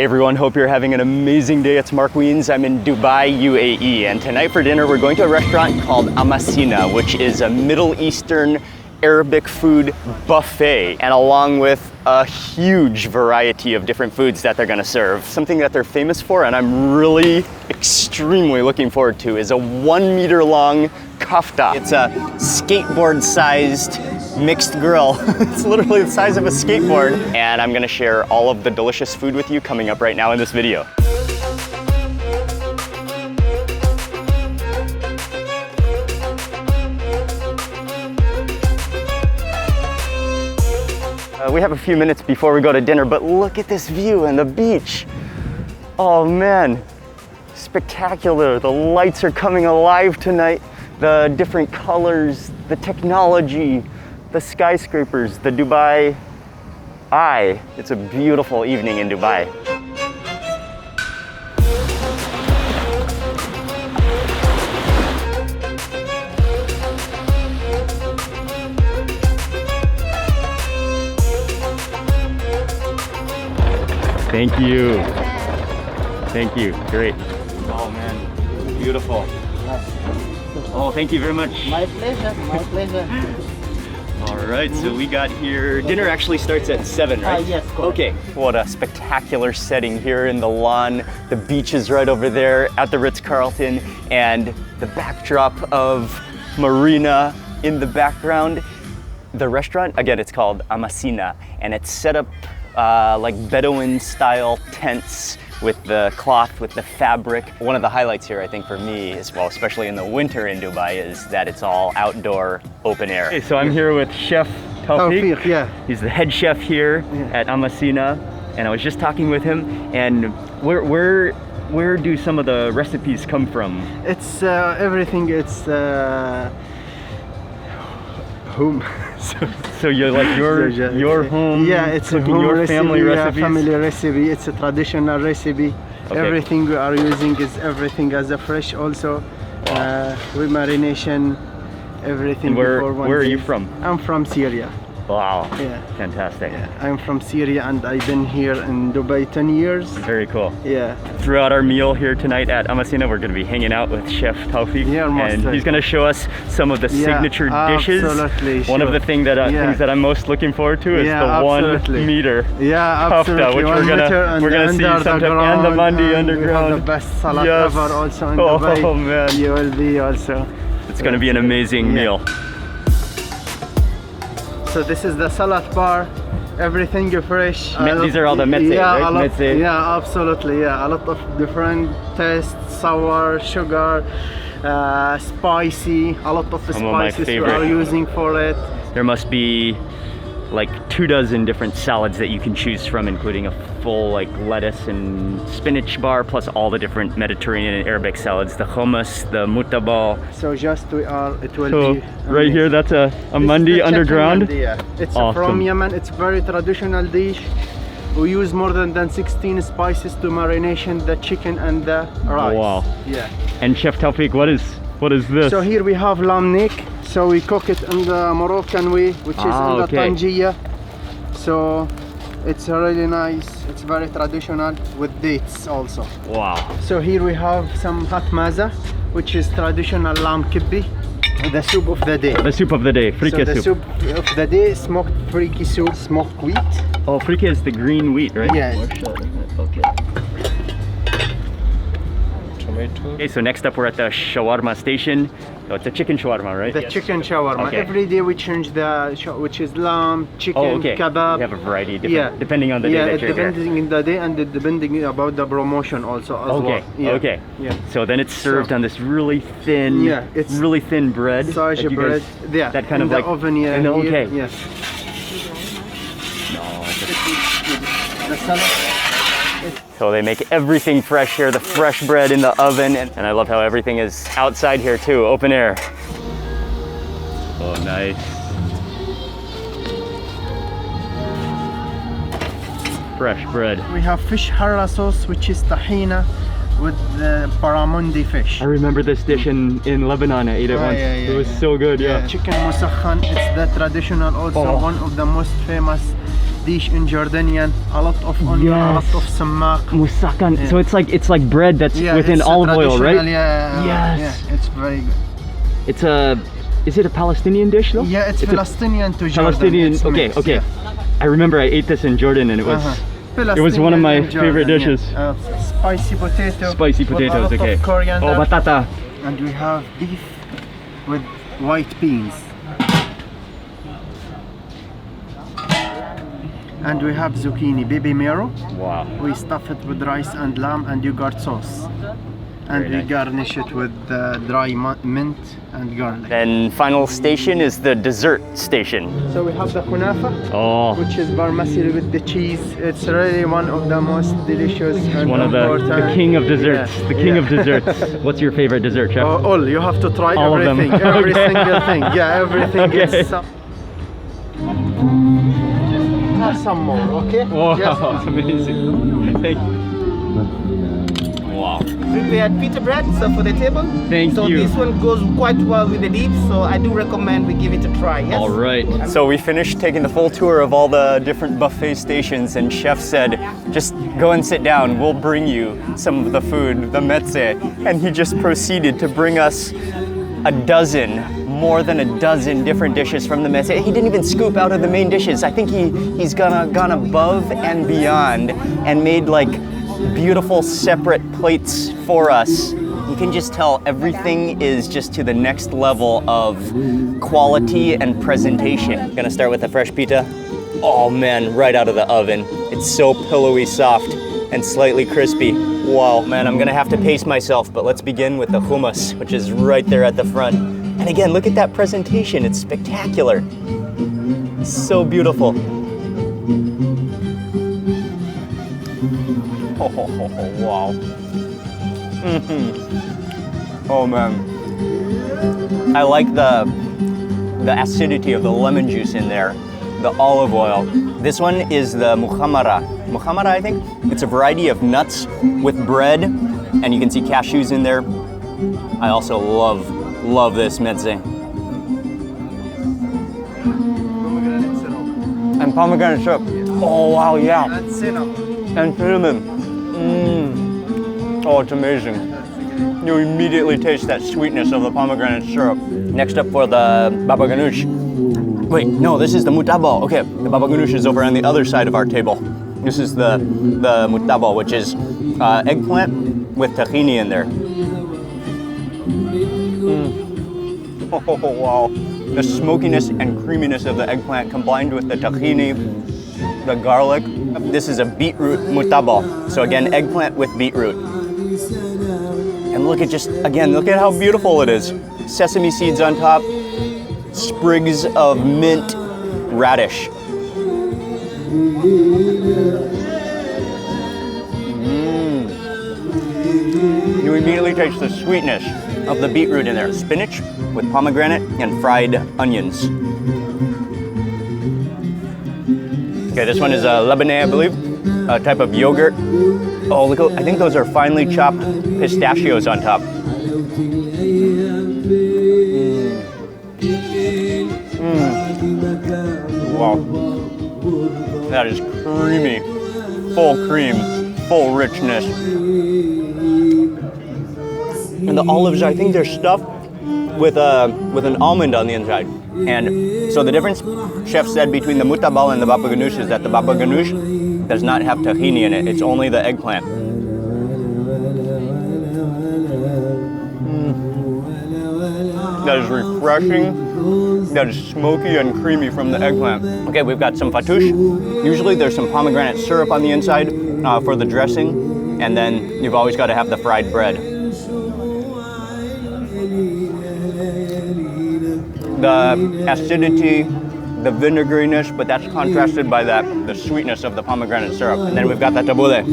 Hey everyone, hope you're having an amazing day. It's Mark Wiens. I'm in Dubai, UAE, and tonight for dinner we're going to a restaurant called Amasina, which is a Middle Eastern Arabic food buffet, and along with a huge variety of different foods that they're going to serve. Something that they're famous for, and I'm really extremely looking forward to, is a 1 meter long KOFTA. It's a skateboard-sized mixed grill. It's literally the size of a skateboard. And I'm gonna share all of the delicious food with you coming up right now in this video. We have a few minutes before we go to dinner, but look at this view and the beach. Oh man, spectacular. The lights are coming alive tonight. The different colors, the technology, the skyscrapers, the Dubai Eye. It's a beautiful evening in Dubai. Thank you. Thank you. Great. Oh man, beautiful. Oh, thank you very much. My pleasure, my pleasure. All right, so we got here. Dinner actually starts at 7, right? Yes, correct. Okay. What a spectacular setting here in the lawn. The beach is right over there at the Ritz-Carlton, and the backdrop of Marina in the background. The restaurant, again, it's called Amasina, and it's set up like Bedouin-style tents with the cloth, with the fabric. One of the highlights here, I think, for me, as well, especially in the winter in Dubai, is that it's all outdoor, open air. Okay, so I'm here with Chef Tawfeek. Tawfeek, yeah. He's the head chef here at Amasina, and I was just talking with him. And where do some of the recipes come from? It's everything. It's home. So you're like your home. Yeah, it's cooking, a home your recipe, family recipes. Family recipe. It's a traditional recipe. Okay. Everything we are using is everything as a fresh. Also, with marination, everything. And where before 1 are day. you from? I'm from Syria. Wow. Yeah. Fantastic. Yeah. I'm from Syria and I've been here in Dubai 10 years. Very cool. Yeah. Throughout our meal here tonight at Amasina, we're going to be hanging out with Chef Tawfeek, and he's going to show us some of the signature dishes. Absolutely. One of the things that I'm most looking forward to is the absolutely. 1 meter KOFTA, KOFTA, which we're gonna see sometime, and the mandi underground. The best salad ever also in Dubai. Oh man, you will be also. It's going to be an amazing meal. So this is the salad bar. Everything fresh. These are all the mezze, right? Mezze. Yeah, absolutely. Yeah, a lot of different tastes: sour, sugar, spicy. A lot of spices we are using for it. There must be like 24 different salads that you can choose from, including a full like lettuce and spinach bar, plus all the different Mediterranean and Arabic salads, the hummus, the mutabal. So just it will be right here, that's a mandi underground. Mandi, yeah. It's from Yemen. It's a very traditional dish. We use more than 16 spices to marination the chicken and the rice. Wow. Yeah. And Chef Tawfeek, what is this? So here we have lamb neck. So we cook it in the Moroccan way, which is in the tangia. So it's really nice. It's very traditional with dates also. Wow. So here we have some hot mezze, which is traditional lamb kibbi. The soup of the day. The soup of the day, frike so the soup of the day, smoked frike soup, smoked wheat. Oh, frike is the green wheat, right? Yeah. Okay. Okay, so next up we're at the shawarma station. So it's a chicken shawarma, right? The chicken shawarma. Okay. Every day we change the which is lamb, chicken, kebab. We have a variety of different, depending on the day that you're depending on the day and depending about the promotion also as well. Yeah. Okay. Yeah. So then it's served on this really thin, it's really thin bread. Sausage bread. Yeah. That kind of like oven. Yeah. Okay. Yes. The salad. So they make everything fresh here, the fresh bread in the oven, and I love how everything is outside here too, open air. Oh, nice. Fresh bread. We have fish harra sauce, which is tahini with the barramundi fish. I remember this dish in Lebanon. I ate it once. It was so good. Yeah. Chicken musakhan, it's the traditional, also one of the most famous dish in Jordanian. A lot of onion, a lot of samak. Moussakan. Yeah. So it's like bread that's within it's olive oil, right? Yeah, Yes. yeah, it's very good. It's is it a Palestinian dish though? Yeah, it's Palestinian to Jordan. Palestinian. It's Okay, mixed, okay. yeah. I remember I ate this in Jordan and it was one of Palestinian my and favorite Jordan, dishes. yeah. Spicy potato. Spicy with a potatoes. lot Okay. of coriander. Oh, batata. And we have beef with white beans. And we have zucchini, baby marrow. Wow. We stuff it with rice and lamb and yogurt sauce. And Very we nice. garnish it with dry mint and garlic. Then final station is the dessert station. So we have the kunafa, Oh, which is vermicelli with the cheese. It's really one of the most delicious and one of the important. king of desserts. Yeah, The king yeah. of desserts. What's your favorite dessert, chef? All, you have to try All of them. everything, every Okay. single thing. Yeah, everything Okay. is some more, okay? Wow, Yes. that's amazing. Thank you. Wow. Prepared pita bread, so for the table. Thank so you. this one goes quite well with the dip, so I do recommend we give it a try. Yes. All right. So we finished taking the full tour of all the different buffet stations, and Chef said, just go and sit down. We'll bring you some of the food, the mezze. And he just proceeded to bring us more than a dozen different dishes from the mezze. He didn't even scoop out of the main dishes. I think he's gone above and beyond and made like beautiful separate plates for us. You can just tell everything is just to the next level of quality and presentation. Gonna start with the fresh pita. Oh man, right out of the oven. It's so pillowy soft and slightly crispy. Wow, man, I'm gonna have to pace myself, but let's begin with the hummus, which is right there at the front. And again, look at that presentation, it's spectacular. So beautiful. Oh, wow. Oh man. I like the acidity of the lemon juice in there, the olive oil. This one is the muhammara. Muhammara, I think? It's a variety of nuts with bread, and you can see cashews in there. I also love this mezze. And pomegranate syrup. Oh wow, yeah. And cinnamon. And cinnamon. Oh, it's amazing. You immediately taste that sweetness of the pomegranate syrup. Next up for the baba ganoush. Wait, no, this is the mutabal. Okay, the baba ganoush is over on the other side of our table. This is the mutabal, which is eggplant with tahini in there. Oh, wow. The smokiness and creaminess of the eggplant combined with the tahini, the garlic. This is a beetroot mutabal. So again, eggplant with beetroot. And look at how beautiful it is. Sesame seeds on top, sprigs of mint radish. You immediately taste the sweetness of the beetroot in there. Spinach with pomegranate and fried onions. Okay, this one is a Lebanese, I believe, a type of yogurt. Oh, look, I think those are finely chopped pistachios on top. Wow. That is creamy, full cream, full richness. And the olives, I think they're stuffed with an almond on the inside. And so the difference, Chef said, between the mutabal and the baba ganoush is that the baba ganoush does not have tahini in it. It's only the eggplant. That is refreshing. That is smoky and creamy from the eggplant. Okay, we've got some fattoush. Usually there's some pomegranate syrup on the inside for the dressing, and then you've always got to have the fried bread. The acidity, the vinegriness, but that's contrasted by the sweetness of the pomegranate syrup. And then we've got the tabbouleh.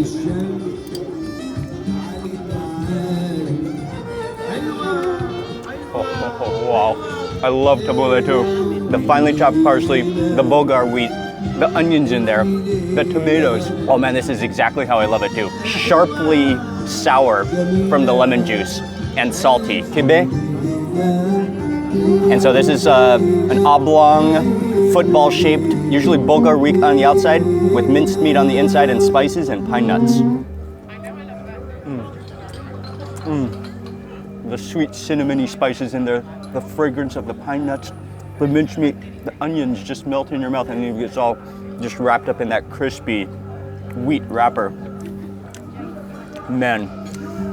Oh, wow. I love tabbouleh too. The finely chopped parsley, the bulgur wheat, the onions in there, the tomatoes. Oh man, this is exactly how I love it too. Sharply sour from the lemon juice and salty. Kibbe. And so this is an oblong football shaped, usually bulgur wheat on the outside, with minced meat on the inside and spices and pine nuts. The sweet cinnamony spices in there, the fragrance of the pine nuts, the minced meat, the onions just melt in your mouth, and it's all just wrapped up in that crispy wheat wrapper. Man,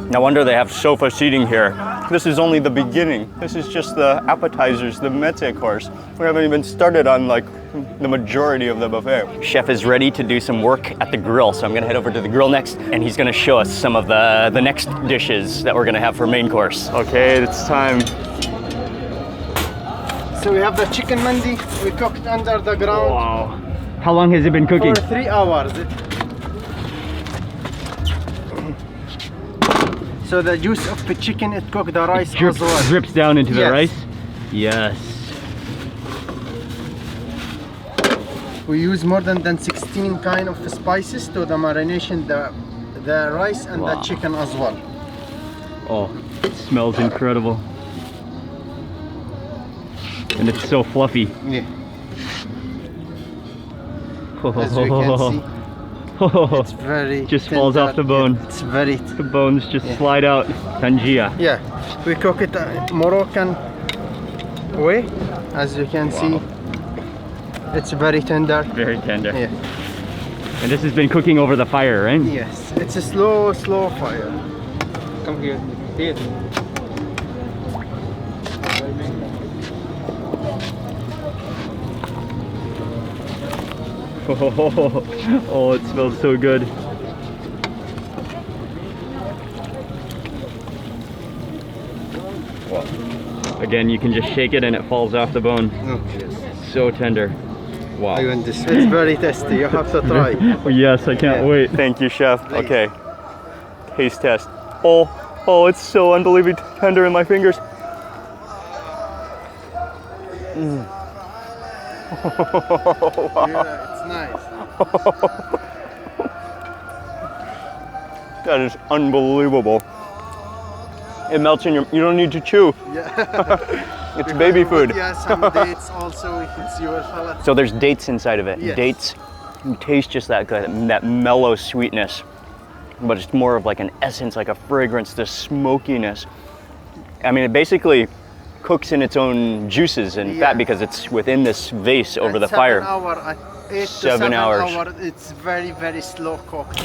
no wonder they have sofa seating here. This is only the beginning. This is just the appetizers, the Mezze course. We haven't even started on like the majority of the buffet. Chef is ready to do some work at the grill, so I'm gonna head over to the grill next, and he's gonna show us some of the next dishes that we're gonna have for main course. Okay, it's time. So we have the chicken mandi. We cooked under the ground. Wow. How long has it been cooking? For 3 hours. So the juice of the chicken, it cooked the rice as well. Drips down into the rice? Yes. We use more than 16 kind of spices to the marination, the rice and the chicken as well. Oh, it smells incredible. And it's so fluffy. Yeah. As we can see, it's very just tender. falls off the bone. It's very The bones just slide out. Tangia. Yeah, we cook it Moroccan way, as you can see. It's very tender. Very tender. Yeah. And this has been cooking over the fire, right? Yes, it's a slow fire. Come here. Here. Oh, it smells so good. Again, you can just shake it and it falls off the bone. Okay. So tender. Wow. I want this. It's very tasty. You have to try. Yes, I can't wait. Thank you, Chef. Please. Okay. Taste test. Oh, it's so unbelievably tender in my fingers. Wow. Yeah, it's nice. That is unbelievable. It melts in your, you don't need to chew. Yeah. It's baby food. Yeah, some dates also. It's your salad. So there's dates inside of it. Yes. Dates, you taste just that mellow sweetness, but it's more of like an essence, like a fragrance, the smokiness. I mean, it basically cooks in its own juices and fat because it's within this vase over the fire. 8 to 7 hours. It's very slow cooked.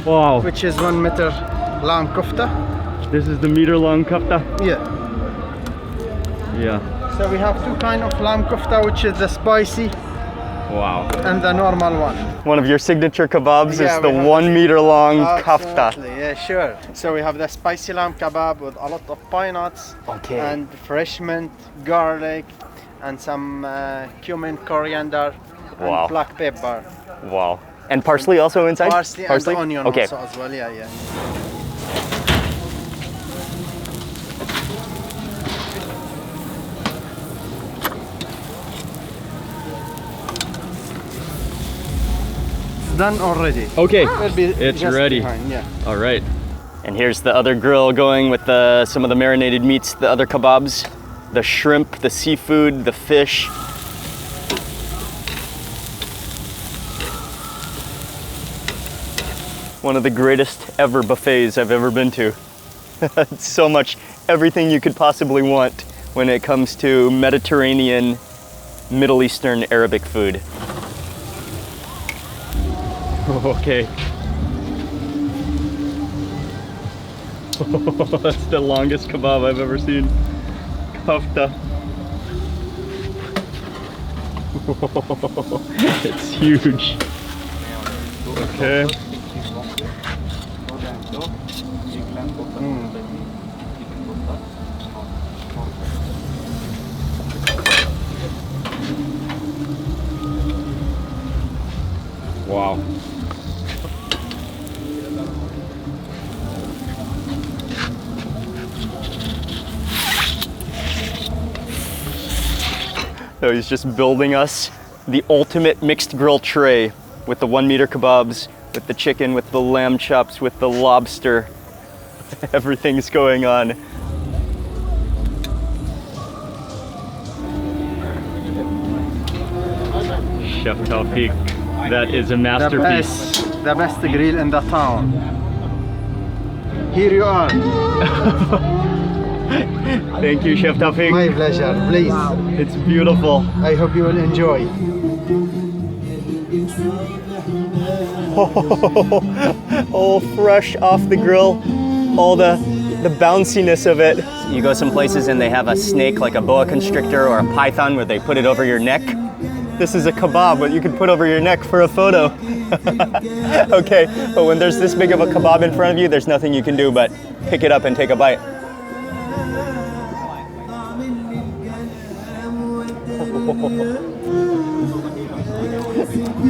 Wow. Which is 1 meter lamb kofta. This is the meter-long kofta? Yeah. Yeah. So we have 2 kind of lamb kofta, which is the spicy Wow. and the normal one. One of your signature kebabs Yeah, is the we have 1 meter long kofta. Absolutely, yeah, sure. So we have the spicy lamb kebab with a lot of pine nuts and fresh mint, garlic, and some cumin, coriander, and black pepper. Wow. And parsley also inside? Parsley and onion okay. also as well, yeah. It's done already. Okay, It'll be it's just ready. behind, yeah. All right. And here's the other grill going with some of the marinated meats, the other kebabs, the shrimp, the seafood, the fish. One of the greatest ever buffets I've ever been to. It's so much, everything you could possibly want when it comes to Mediterranean, Middle Eastern, Arabic food. Okay. That's the longest kebab I've ever seen. Kofta. It's huge. Okay. Wow. So he's just building us the ultimate mixed grill tray with the 1 meter kebabs, with the chicken, with the lamb chops, with the lobster. Everything's going on. Chef Tawfeek. That is a masterpiece. The best grill in the town. Here you are. Thank you, Chef Tawfeek. My pleasure, please. It's beautiful. I hope you will enjoy. Oh, fresh off the grill. All the bounciness of it. You go some places and they have a snake like a boa constrictor or a python where they put it over your neck. This is a kebab, but you can put over your neck for a photo. Okay, but when there's this big of a kebab in front of you, there's nothing you can do but pick it up and take a bite.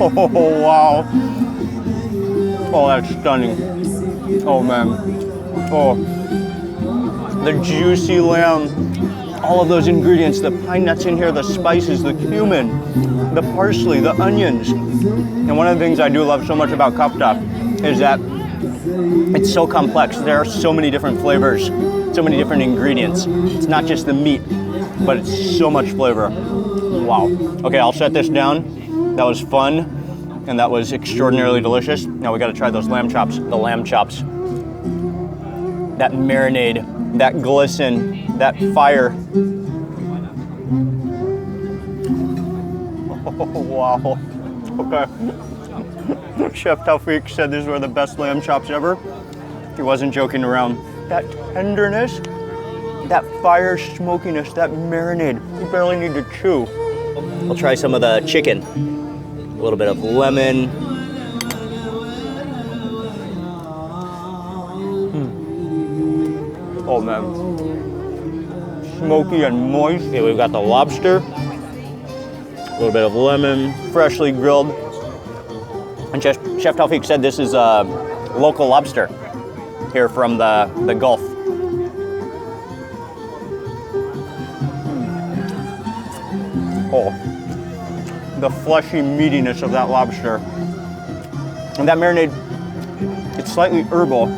Oh, wow. Oh, that's stunning. Oh, man. Oh, the juicy lamb. All of those ingredients, the pine nuts in here, the spices, the cumin, the parsley, the onions. And one of the things I do love so much about kofta is that it's so complex. There are so many different flavors, so many different ingredients. It's not just the meat, but it's so much flavor. Wow. Okay, I'll set this down. That was fun, and that was extraordinarily delicious. Now we gotta try those lamb chops, the lamb chops. That marinade, that glisten, that fire. Oh, wow. Okay. Chef Tawfeek said these were the best lamb chops ever. He wasn't joking around. That tenderness, that fire smokiness, that marinade. You barely need to chew. I'll try some of the chicken. A little bit of lemon. Oh man. Smoky and moist. Okay, we've got the lobster. A little bit of lemon, freshly grilled. And Chef Tawfeek said this is a local lobster here from the Gulf. Oh, the fleshy meatiness of that lobster. And that marinade, it's slightly herbal.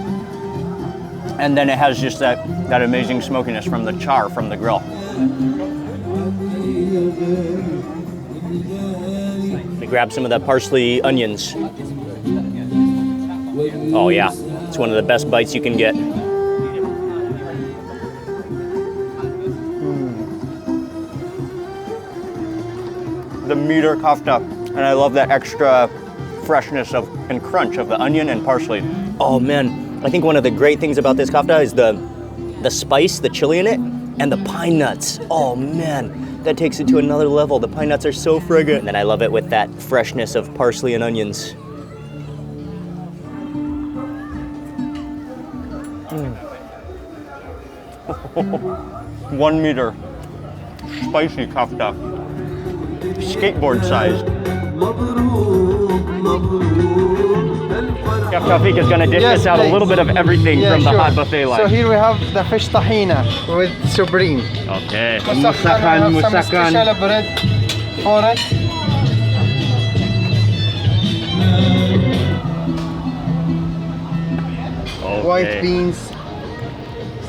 And then it has just that amazing smokiness from the char from the grill. We grab some of the parsley onions. Oh yeah, it's one of the best bites you can get. The meter kofta, and I love that extra freshness and crunch of the onion and parsley. Oh man, I think one of the great things about this kofta is the spice, the chili in it, and the pine nuts. Oh man, that takes it to another level. The pine nuts are so fragrant. And then I love it with that freshness of parsley and onions. 1 meter, spicy kofta, skateboard sized. Chef Tawfeek is going to dish us out a little bit of everything from the hot buffet line. So here we have the fish tahina with supreme. Okay. Musakkan, some special bread for it. Okay. White beans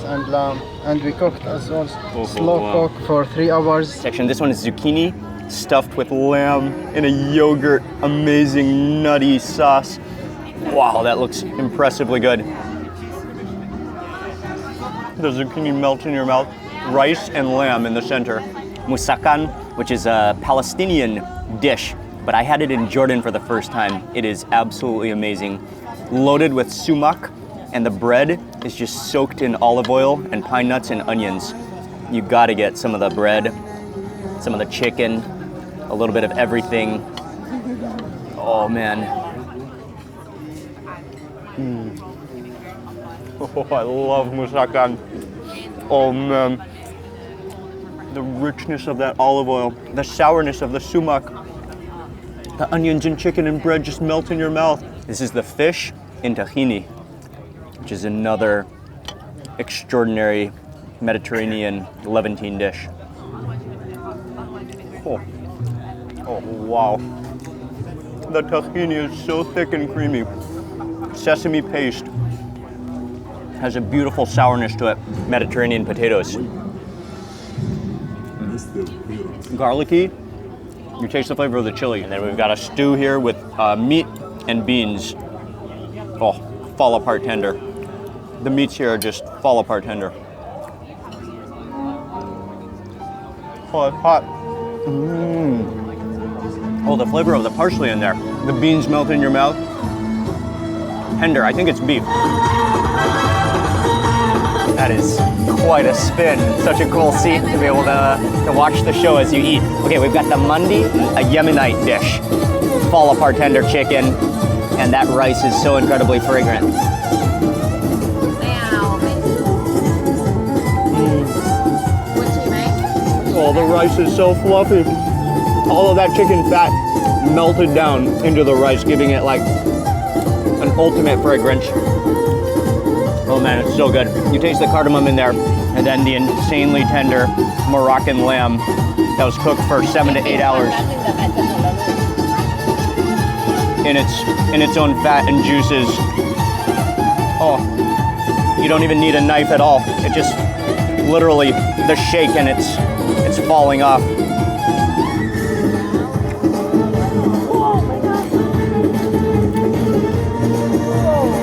and lamb, and we cooked as well. Slow cook for 3 hours. Section. This one is zucchini stuffed with lamb in a yogurt, amazing nutty sauce. Wow, that looks impressively good. The zucchini melts in your mouth. Rice and lamb in the center. Musakkan, which is a Palestinian dish, but I had it in Jordan for the first time. It is absolutely amazing. Loaded with sumac, and the bread is just soaked in olive oil and pine nuts and onions. You gotta get some of the bread, some of the chicken, a little bit of everything. Oh man. Oh, I love musakkan. Oh man. The richness of that olive oil, the sourness of the sumac, the onions and chicken and bread just melt in your mouth. This is the fish in tahini, which is another extraordinary Mediterranean Levantine dish. Oh wow. The tahini is so thick and creamy. Sesame paste has a beautiful sourness to it. Mediterranean potatoes. Garlicky, You taste the flavor of the chili. And then we've got a stew here with meat and beans. Oh, fall apart tender. The meats here are just fall apart tender. Oh, it's hot. Oh, the flavor of the parsley in there. The beans melt in your mouth. Tender, I think it's beef. That is quite a spin. Such a cool seat to be able to watch the show as you eat. Okay, we've got the mandi, a Yemenite dish. Fall apart tender chicken, and that rice is so incredibly fragrant. Oh, the rice is so fluffy. All of that chicken fat melted down into the rice, giving it like an ultimate fragrance. Oh man, it's so good. You taste the cardamom in there, and then the insanely tender Moroccan lamb that was cooked for 7 to 8 hours in its own fat and juices. Oh, you don't even need a knife at all. It just literally the shake and it's falling off.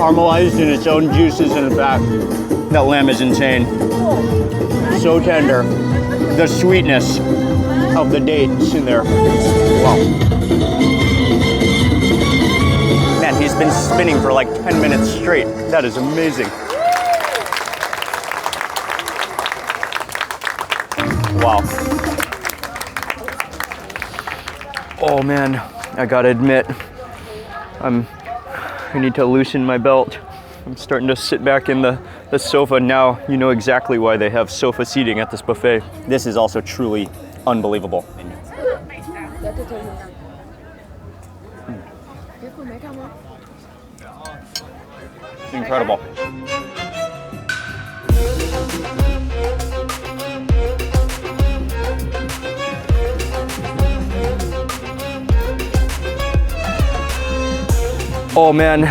Caramelized in its own juices and fat. That lamb is insane. So tender. The sweetness of the dates in there. Wow. Man, he's been spinning for like 10 minutes straight. That is amazing. Wow. Oh man, I gotta admit, I need to loosen my belt. I'm starting to sit back in the sofa now. You know exactly why they have sofa seating at this buffet. This is also truly unbelievable. Incredible. Oh man,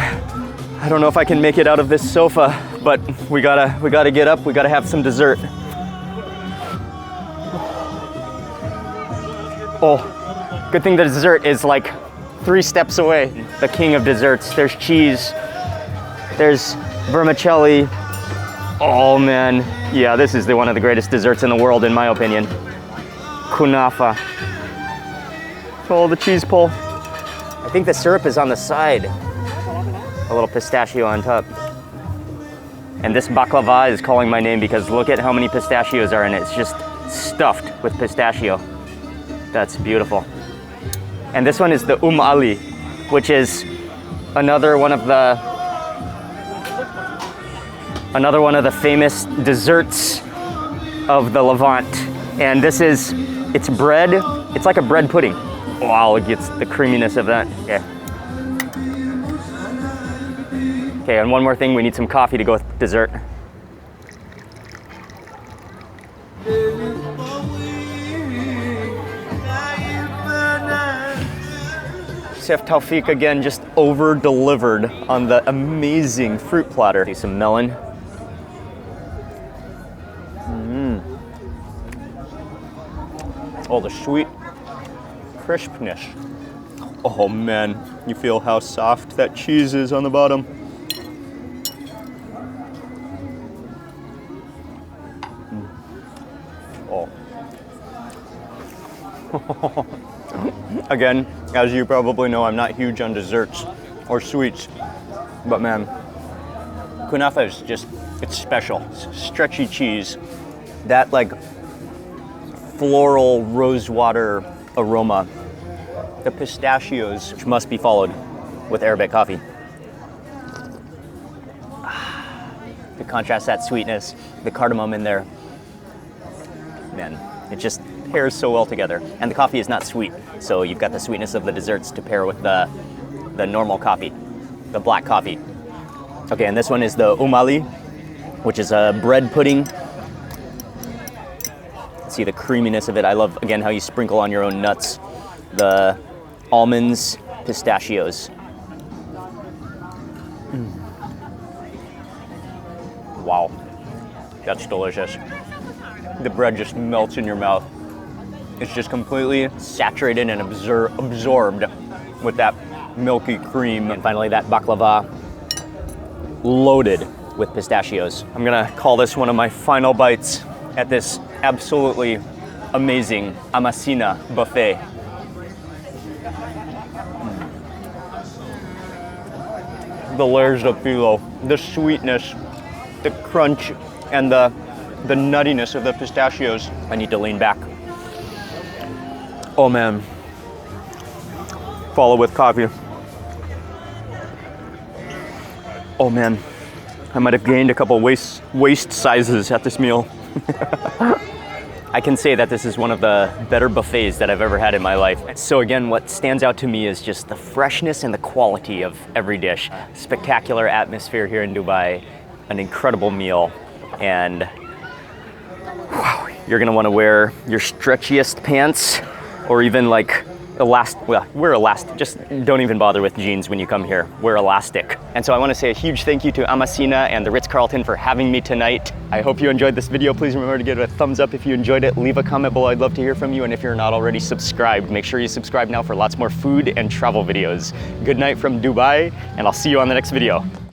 I don't know if I can make it out of this sofa, but we gotta get up. We gotta have some dessert. Oh, good thing the dessert is like 3 steps away. The king of desserts. There's cheese. There's vermicelli. Oh man, yeah, this is one of the greatest desserts in the world, in my opinion. Kunafa. Oh, the cheese pull. I think the syrup is on the side. A little pistachio on top. And this baklava is calling my name because look at how many pistachios are in it. It's just stuffed with pistachio. That's beautiful. And this one is the Ali, which is another one of the famous desserts of the Levant. And this is, it's bread. It's like a bread pudding. Wow, it gets the creaminess of that. Yeah. Okay, and one more thing, we need some coffee to go with dessert. Chef Tawfeek again just over-delivered on the amazing fruit platter. See some melon. Oh, the sweet crispness. Oh man, you feel how soft that cheese is on the bottom. Again, as you probably know, I'm not huge on desserts or sweets, but man, kunafa is just, it's special. It's stretchy cheese, that like floral rosewater aroma, the pistachios, which must be followed with Arabic coffee. To contrast that sweetness, the cardamom in there, man, it just pairs so well together. And the coffee is not sweet, so you've got the sweetness of the desserts to pair with the normal coffee, the black coffee. Okay, and this one is the Ali, which is a bread pudding. See the creaminess of it. I love, again, how you sprinkle on your own nuts. The almonds, pistachios. Wow, that's delicious. The bread just melts in your mouth. It's just completely saturated and absorbed with that milky cream. And finally that baklava, loaded with pistachios. I'm gonna call this one of my final bites at this absolutely amazing Amasina buffet. The layers of phyllo, the sweetness, the crunch, and the nuttiness of the pistachios. I need to lean back. Oh man. Follow with coffee. Oh man. I might have gained a couple waist sizes at this meal. I can say that this is one of the better buffets that I've ever had in my life. So again, what stands out to me is just the freshness and the quality of every dish. Spectacular atmosphere here in Dubai, an incredible meal, and wow, you're gonna wanna wear your stretchiest pants or even like wear elastic. Just don't even bother with jeans when you come here. Wear elastic. And so I want to say a huge thank you to Amasina and the Ritz-Carlton for having me tonight. I hope you enjoyed this video. Please remember to give it a thumbs up if you enjoyed it. Leave a comment below. I'd love to hear from you. And if you're not already subscribed, make sure you subscribe now for lots more food and travel videos. Good night from Dubai, and I'll see you on the next video.